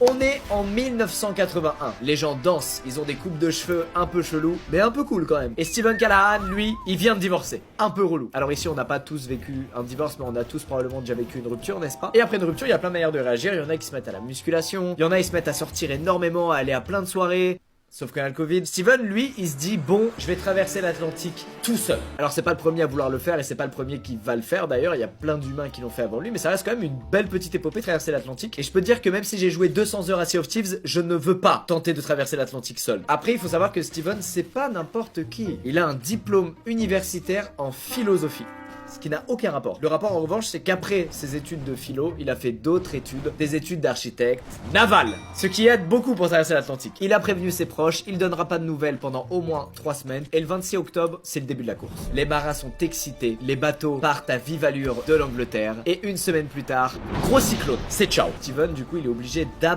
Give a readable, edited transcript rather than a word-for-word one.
On est en 1981. Les gens dansent, ils ont des coupes de cheveux un peu chelous, mais un peu cool quand même. Et Steven Callahan, lui, il vient de divorcer. Un peu relou. Alors ici, on n'a pas tous vécu un divorce, mais on a tous probablement déjà vécu une rupture, n'est-ce pas? Et après une rupture, il y a plein de manières de réagir. Il y en a qui se mettent à la musculation, il y en a qui se mettent à sortir énormément, à aller à plein de soirées. Sauf qu'on a le Covid. Steven, lui, il se dit, bon, je vais traverser l'Atlantique tout seul. Alors c'est pas le premier à vouloir le faire et c'est pas le premier qui va le faire d'ailleurs, il y a plein d'humains qui l'ont fait avant lui, mais ça reste quand même une belle petite épopée traverser l'Atlantique. Et je peux te dire que même si j'ai joué 200 heures à Sea of Thieves, je ne veux pas tenter de traverser l'Atlantique seul. Après, il faut savoir que Steven, c'est pas n'importe qui. Il a un diplôme universitaire en philosophie. Ce qui n'a aucun rapport. Le rapport en revanche, c'est qu'après ses études de philo, il a fait d'autres études, des études d'architecte naval, ce qui aide beaucoup pour traverser l'Atlantique. Il a prévenu ses proches, il donnera pas de nouvelles pendant au moins 3 semaines, et le 26 octobre, c'est le début de la course. Les marins sont excités, les bateaux partent à vive allure de l'Angleterre, et une semaine plus tard, gros cyclone, c'est ciao. Steven, du coup, il est obligé